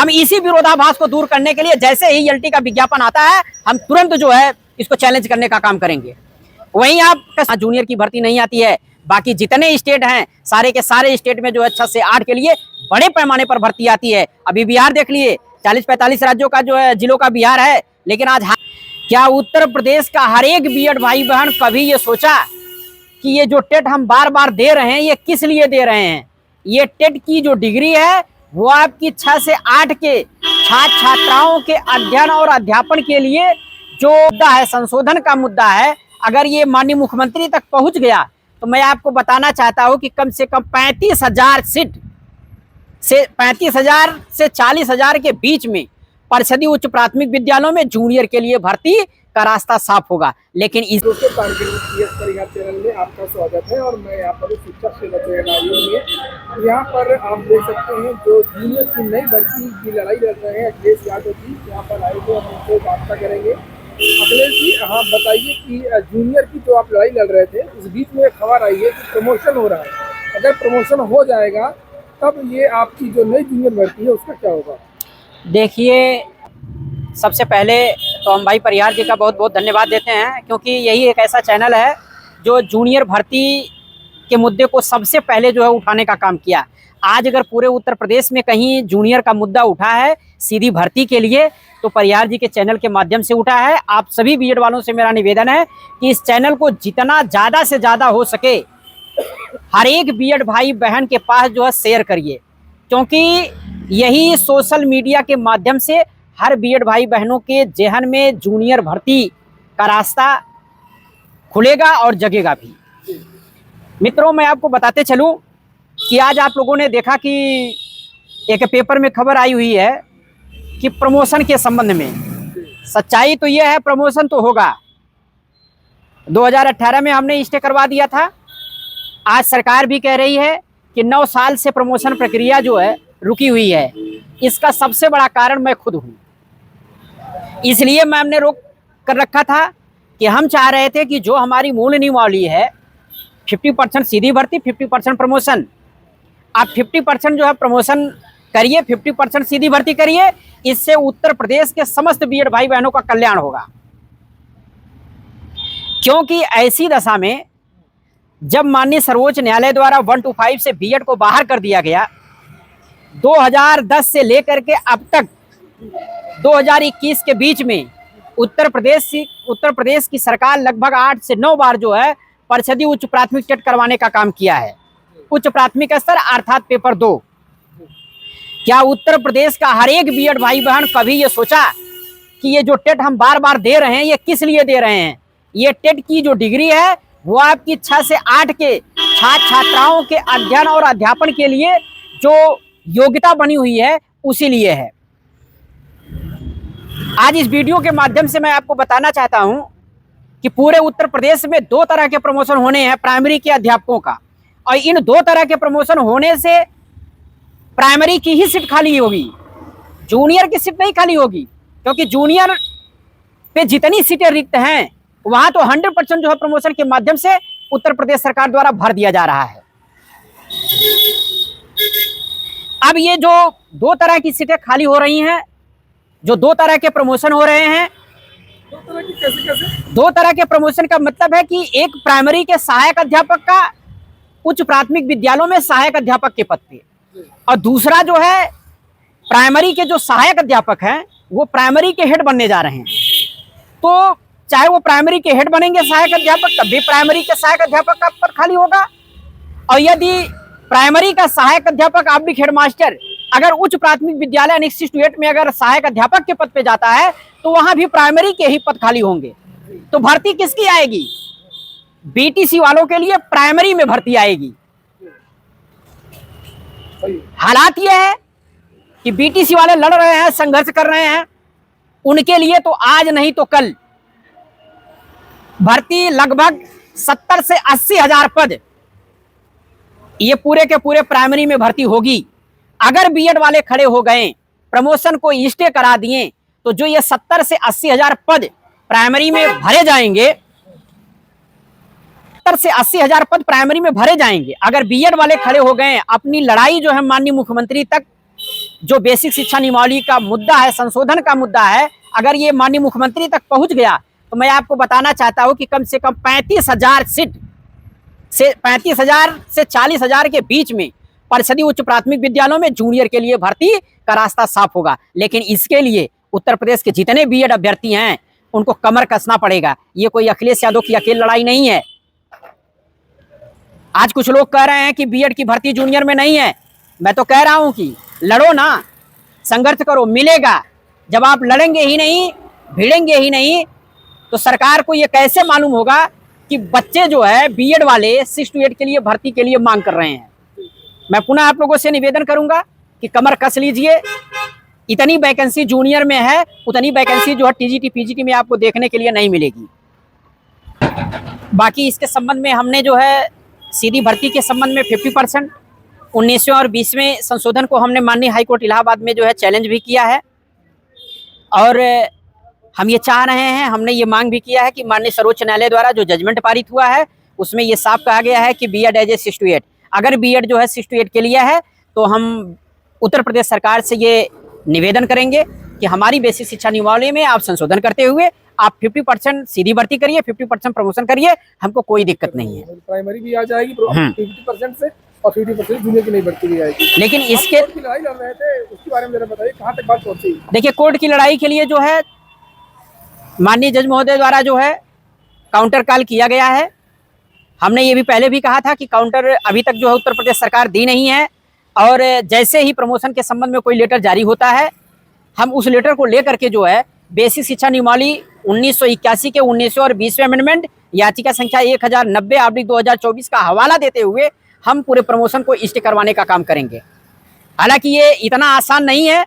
हम इसी विरोधाभास को दूर करने के लिए जैसे ही ईएलटी का विज्ञापन आता है, हम तुरंत जो है इसको चैलेंज करने का काम करेंगे। वहीं आप जूनियर की भर्ती नहीं आती है, बाकी जितने स्टेट हैं सारे के सारे स्टेट में जो है 6 से 8 के लिए बड़े पैमाने पर भर्ती आती है। अभी बिहार देख लिए, 40-45 राज्यों का जो है जिलों का बिहार है, लेकिन आज क्या उत्तर प्रदेश का हर एक बीएड भाई बहन कभी ये सोचा कि ये जो टेट हम बार बार दे रहे हैं ये किस लिए दे रहे हैं? ये टेट की जो डिग्री है वो आपकी 6 से 8 के छात्र छात्राओं के अध्ययन और अध्यापन के लिए जो मुद्दा है, संशोधन का मुद्दा है, अगर ये माननीय मुख्यमंत्री तक पहुंच गया तो मैं आपको बताना चाहता हूं कि कम से कम 35,000 सीट से 35,000 से 40,000 के बीच में परिषदीय उच्च प्राथमिक विद्यालयों में जूनियर के लिए भर्ती का रास्ता साफ होगा। लेकिन इस चैनल में आपका स्वागत है और मैं यहाँ पर शिक्षा सेवा चयन आयोग में यहाँ पर आप देख सकते हैं जो जूनियर की नई भर्ती की लड़ाई लड़ रहे हैं अखिलेश यादव जी यहाँ पर आए थे। हम उनसे वार्ता करेंगे। अखिलेश जी, आप बताइए कि जूनियर की जो आप लड़ाई लड़ रहे थे, इस बीच में खबर आई है कि प्रमोशन हो रहा है। अगर प्रमोशन हो जाएगा तब ये आपकी जो नई जूनियर भर्ती है उसका क्या होगा? देखिए, सबसे पहले तो हम भाई परिहार जी का बहुत बहुत धन्यवाद देते हैं, क्योंकि यही एक ऐसा चैनल है जो जूनियर भर्ती के मुद्दे को सबसे पहले जो है उठाने का काम किया। आज अगर पूरे उत्तर प्रदेश में कहीं जूनियर का मुद्दा उठा है सीधी भर्ती के लिए, तो परिहार जी के चैनल के माध्यम से उठा है। आप सभी बीएड वालों से मेरा निवेदन है कि इस चैनल को जितना ज़्यादा से ज़्यादा हो सके हर एक बीएड भाई बहन के पास जो है शेयर करिए, क्योंकि यही सोशल मीडिया के माध्यम से हर बीएड भाई बहनों के जेहन में जूनियर भर्ती का रास्ता खुलेगा और जगेगा भी। मित्रों, मैं आपको बताते चलूं कि आज आप लोगों ने देखा कि एक पेपर में खबर आई हुई है कि प्रमोशन के संबंध में। सच्चाई तो यह है, प्रमोशन तो होगा। 2018 में हमने स्टे करवा दिया था। आज सरकार भी कह रही है कि 9 साल से प्रमोशन प्रक्रिया जो है रुकी हुई है। इसका सबसे बड़ा कारण मैं खुद हूँ। इसलिए हमने रोक कर रखा था कि हम चाह रहे थे कि जो हमारी मूल नियमावली है 50% सीधी भर्ती, 50% प्रमोशन। आप 50% जो है प्रमोशन करिए, 50% सीधी भर्ती करिए। इससे उत्तर प्रदेश के समस्त बीएड भाई बहनों का कल्याण होगा। क्योंकि ऐसी दशा में जब माननीय सर्वोच्च न्यायालय द्वारा 1 to 5 से बीएड को बाहर कर दिया गया, 2010 से लेकर के अब तक 2021 के बीच में उत्तर प्रदेश की सरकार लगभग 8 से 9 बार जो है परिषदीय उच्च प्राथमिक टेट करवाने का काम किया है। उच्च प्राथमिक स्तर अर्थात पेपर 2। क्या उत्तर प्रदेश का हर एक बीएड भाई बहन कभी ये सोचा कि ये जो टेट हम बार बार दे रहे हैं ये किस लिए दे रहे हैं? ये टेट की जो डिग्री है वो आपकी 6 से 8 के छात्र छात्राओं के अध्ययन और अध्यापन के लिए जो योग्यता बनी हुई है उसी लिए है। आज इस वीडियो के माध्यम से मैं आपको बताना चाहता हूं कि पूरे उत्तर प्रदेश में 2 तरह के प्रमोशन होने हैं प्राइमरी के अध्यापकों का, और इन 2 तरह के प्रमोशन होने से प्राइमरी की ही सीट खाली होगी, जूनियर की सीट नहीं खाली होगी। क्योंकि जूनियर पे जितनी सीटें रिक्त हैं वहां तो 100% जो है प्रमोशन के माध्यम से उत्तर प्रदेश सरकार द्वारा भर दिया जा रहा है। अब ये जो 2 तरह की सीटें खाली हो रही हैं, जो 2 तरह के प्रमोशन हो रहे हैं, 2 तरह की कैसे? 2 तरह के प्रमोशन का मतलब है कि एक प्राइमरी के सहायक अध्यापक का उच्च प्राथमिक विद्यालयों में सहायक अध्यापक के पद पे, और दूसरा जो है प्राइमरी के जो सहायक अध्यापक हैं वो प्राइमरी के हेड बनने जा रहे हैं। तो चाहे वो प्राइमरी के हेड बनेंगे सहायक अध्यापक, तब भी प्राइमरी के सहायक अध्यापक का पद खाली होगा। और यदि प्राइमरी का सहायक अध्यापक आप भी हेड मास्टर अगर उच्च प्राथमिक विद्यालय Annexes to 8 में अगर सहायक अध्यापक के पद पे जाता है तो वहां भी प्राइमरी के ही पद खाली होंगे। तो भर्ती किसकी आएगी? बीटीसी वालों के लिए प्राइमरी में भर्ती आएगी। हालात यह है कि बीटीसी वाले लड़ रहे हैं, संघर्ष कर रहे हैं, उनके लिए तो आज नहीं तो कल भर्ती लगभग 70 से 80 हजार पद ये पूरे के पूरे प्राइमरी में भर्ती होगी। अगर बीएड वाले खड़े हो गए, प्रमोशन को स्टे करा दिए, तो जो ये 70 से 80 हजार पद प्राइमरी में भरे जाएंगे, 70 से 80 हजार पद प्राइमरी में भरे जाएंगे। अगर बीएड वाले खड़े हो गए, अपनी लड़ाई जो है माननीय मुख्यमंत्री तक जो बेसिक शिक्षा नियमावली का मुद्दा है, संशोधन का मुद्दा है, अगर ये माननीय मुख्यमंत्री तक पहुंच गया तो मैं आपको बताना चाहता हूं कि कम से कम 35,000 सीट से 35,000 से 40,000 के बीच में परिषदीय उच्च प्राथमिक विद्यालयों में जूनियर के लिए भर्ती का रास्ता साफ होगा। लेकिन इसके लिए उत्तर प्रदेश के जितने बीएड अभ्यर्थी हैं उनको कमर कसना पड़ेगा। ये कोई अखिलेश यादव की अकेली लड़ाई नहीं है। आज कुछ लोग कह रहे हैं कि बीएड की भर्ती जूनियर में नहीं है। मैं तो कह रहा हूं कि लड़ो ना, संघर्ष करो, मिलेगा। जब आप लड़ेंगे ही नहीं, भिड़ेंगे ही नहीं, तो सरकार को ये कैसे मालूम होगा कि बच्चे जो है बीएड वाले 6 to 8 के लिए भर्ती के लिए मांग कर रहे हैं। मैं पुनः आप लोगों से निवेदन करूंगा कि कमर कस लीजिए। इतनी वैकेंसी जूनियर में है, उतनी वैकेंसी जो है टीजीटी पीजीटी में आपको देखने के लिए नहीं मिलेगी। बाकी इसके संबंध में हमने जो है सीधी भर्ती के संबंध में 50% 19वें और 20वें संशोधन को हमने माननीय हाईकोर्ट इलाहाबाद में जो है चैलेंज भी किया है। और हम ये चाह रहे हैं, हमने ये मांग भी किया है कि माननीय सर्वोच्च न्यायालय द्वारा जो जजमेंट पारित हुआ है उसमें ये साफ कहा गया है कि बीएड एज ए 6 to 8, अगर बीएड जो है 6 to 8 के लिए है तो हम उत्तर प्रदेश सरकार से ये निवेदन करेंगे कि हमारी बेसिक शिक्षा नियमावली में आप संशोधन करते हुए आप 50% सीधी भर्ती करिए, 50% प्रमोशन करिए, हमको कोई दिक्कत नहीं है। प्राइमरी भी आ जाएगी 50% से और 50% जूनियर की नहीं भर्ती भी आएगी। लेकिन इसके कोर्ट की लड़ाई लड़ रहे थे, उसके बारे में जरा बताइए, कहाँ तक बात पहुंची? देखिए, कोर्ट की लड़ाई के लिए जो है माननीय जज महोदय द्वारा जो है काउंटर कॉल किया गया है। हमने ये भी पहले भी कहा था कि काउंटर अभी तक जो है उत्तर प्रदेश सरकार दी नहीं है, और जैसे ही प्रमोशन के संबंध में कोई लेटर जारी होता है हम उस लेटर को लेकर के जो है बेसिक शिक्षा नियमावली 1981 के 19वें और 20वें अमेंडमेंट याचिका संख्या 1090/2024 का हवाला देते हुए हम पूरे प्रमोशन को स्टे करवाने का काम करेंगे। हालांकि ये इतना आसान नहीं है,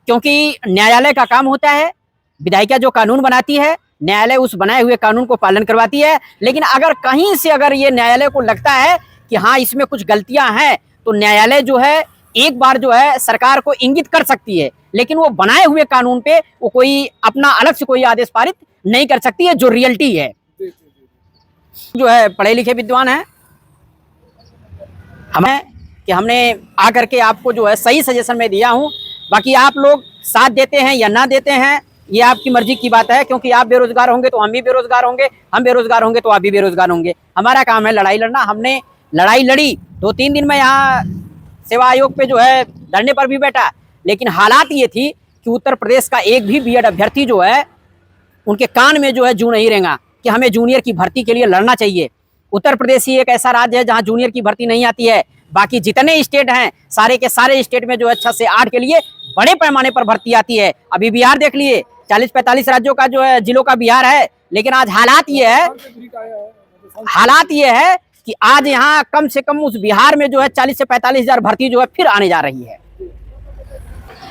क्योंकि न्यायालय का काम होता है, विधायिका जो कानून बनाती है न्यायालय उस बनाए हुए कानून को पालन करवाती है। लेकिन अगर कहीं से अगर ये न्यायालय को लगता है कि हाँ इसमें कुछ गलतियां हैं तो न्यायालय जो है एक बार जो है सरकार को इंगित कर सकती है, लेकिन वो बनाए हुए कानून पे वो कोई अपना अलग से कोई आदेश पारित नहीं कर सकती है, जो रियलिटी है। जो है पढ़े लिखे विद्वान है, हमने आकर के आपको जो है सही सजेशन में दिया हूँ। बाकी आप लोग साथ देते हैं या ना देते हैं ये आपकी मर्जी की बात है, क्योंकि आप बेरोजगार होंगे तो हम भी बेरोजगार होंगे, हम बेरोजगार होंगे तो आप भी बेरोजगार होंगे। हमारा काम है लड़ाई लड़ना। हमने लड़ाई लड़ी, 2-3 दिन में यहाँ सेवा आयोग पे जो है धरने पर भी बैठा, लेकिन हालात ये थी कि उत्तर प्रदेश का एक भी बीएड अभ्यर्थी जो है उनके कान में जो है जू नहीं रहेगा कि हमें जूनियर की भर्ती के लिए लड़ना चाहिए। उत्तर प्रदेश ही एक ऐसा राज्य है जहाँ जूनियर की भर्ती नहीं आती है। बाकी जितने स्टेट हैं सारे के सारे स्टेट में जो है 6 से 8 के लिए बड़े पैमाने पर भर्ती आती है। अभी बिहार देख लिए, 40-45 राज्यों का जो है जिलों का बिहार है, लेकिन आज हालात ये है कि आज यहाँ कम से कम उस बिहार में जो है 40 से 45 हजार भर्ती जो है फिर आने जा रही है।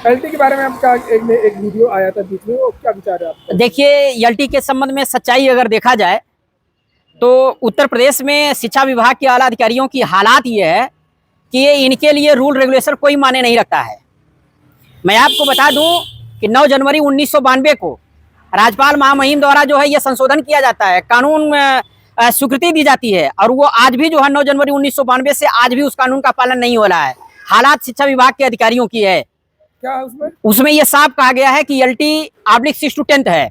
एलटी के बारे में आपका एक वीडियो आया था बीच में, वो क्या विचार है आपका? देखिए, एलटी के संबंध में सच्चाई अगर देखा जाए तो उत्तर प्रदेश में शिक्षा विभाग के आला अधिकारियों की हालात ये है कि ये इनके लिए रूल रेगुलेशन कोई माने नहीं रखता है। मैं आपको बता दूं कि 9 जनवरी 1992 को राज्यपाल महामहिम द्वारा जो है ये संशोधन किया जाता है, कानून में स्वीकृति दी जाती है, और वो आज भी जो है 9 जनवरी 1992 से आज भी उस कानून का पालन नहीं हो रहा है। हालात शिक्षा विभाग के अधिकारियों की है। क्या है उसमें ये साफ कहा गया है कि LT 6 to 10 है,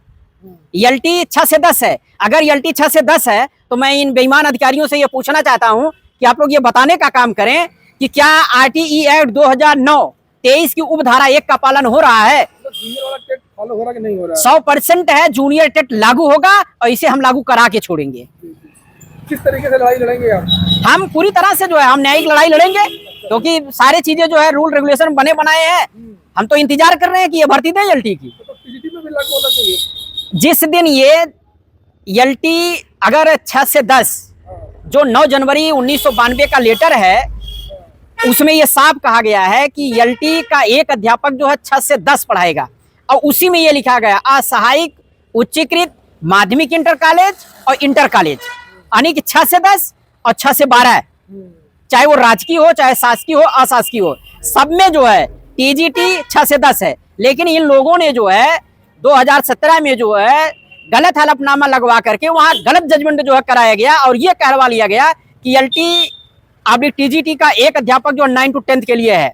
LT 6 से 10 है। अगर LT 6 से 10 है तो मैं इन बेईमान अधिकारियों से ये पूछना चाहता हूं कि आप लोग ये बताने का काम करें कि क्या RTE एक्ट 2009-23 की उपधारा 1 का पालन हो रहा है? जूनियर वाला टेट फॉलो हो रहा कि नहीं हो रहा है? 100% है, जूनियर टेट लागू होगा और इसे हम लागू करा के छोड़ेंगे। किस तरीके से लड़ाई लड़ेंगे आप? हम पूरी तरह से जो है हम न्यायिक लड़ाई लड़ेंगे, क्योंकि सारी चीजें जो है रूल रेगुलेशन बने बनाए हैं। हम तो इंतजार कर रहे हैं कि ये भर्ती दें LT की। तो पीजीटी में भी लागू होना चाहिए। जिस दिन ये LT अगर 6 से 10 जो 9 जनवरी 1992 का लेटर है उसमें ये साफ कहा गया है कि LT का एक अध्यापक जो है 6 से 10 पढ़ाएगा, और उसी में ये लिखा गया असहायक उच्चीकृत माध्यमिक इंटर कॉलेज और इंटर कॉलेज, यानी कि 6 से 10 और 6 से 12, चाहे वो राजकीय हो चाहे शासकीय हो अशासकीय हो, सब में जो है TGT 6 से 10 है। लेकिन इन लोगों ने जो है 2017 में जो है गलत हलफनामा लगवा करके वहां गलत जजमेंट जो है कराया गया, और ये कहवा लिया गया कि LT TGT का एक अध्यापक जो 9 to 10 के लिए है।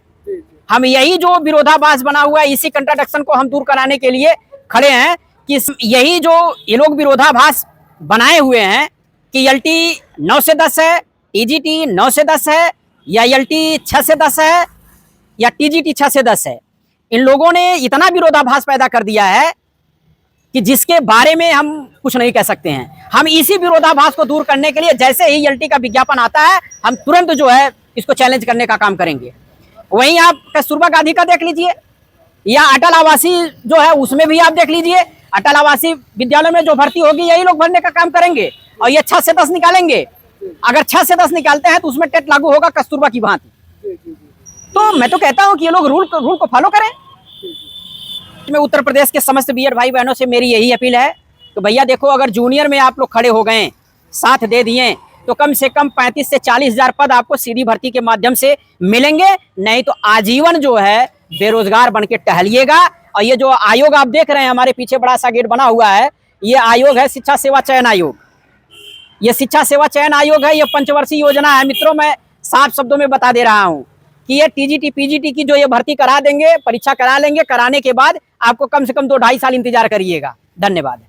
हम यही जो विरोधाभास बना हुआ है, इसी कंट्राडिक्शन को हम दूर कराने के लिए खड़े हैं कि यही जो ये लोग विरोधाभास बनाए हुए हैं कि एलटी 9 से 10 है, टीजीटी 9 से 10 है, या एलटी 6 से 10 है, या टीजीटी 6 से 10 है। इन लोगों ने इतना विरोधाभास पैदा कर दिया है कि जिसके बारे में हम कुछ नहीं कह सकते हैं। हम इसी विरोधाभास को दूर करने के लिए जैसे ही एलटी का विज्ञापन आता है, हम तुरंत जो है इसको चैलेंज करने का काम करेंगे। वहीं आप कस्तूरबा गांधी का देख लीजिए, या अटल आवासी जो है उसमें भी आप देख लीजिए, अटल आवासीय विद्यालय में जो भर्ती होगी यही लोग भरने का काम करेंगे और ये 6 से 10 निकालेंगे। अगर 6 से 10 निकालते हैं तो उसमें टेट लागू होगा कस्तूरबा की भांति। तो मैं तो कहता हूं कि ये लोग रूल को फॉलो करें। में उत्तर प्रदेश के समस्त बीएड भाई बहनों से मेरी यही अपील है कि भैया देखो, अगर जूनियर में आप लोग खड़े हो गए, साथ दे दिए, तो कम से कम 35 से 40 हजार पद आपको सीधी भर्ती के माध्यम से मिलेंगे, नहीं तो आजीवन जो है बेरोजगार बन के टहलिएगा। और ये जो आयोग आप देख रहे हैं, हमारे पीछे बड़ा सा गेट बना हुआ है, ये आयोग है शिक्षा सेवा चयन आयोग। ये शिक्षा सेवा चयन आयोग है, ये पंचवर्षीय योजना है मित्रों। मैं साफ शब्दों में बता दे रहा हूँ कि ये टीजीटी पीजीटी की जो ये भर्ती करा देंगे, परीक्षा करा लेंगे, कराने के बाद आपको कम से कम 2-2.5 साल इंतजार करिएगा। धन्यवाद।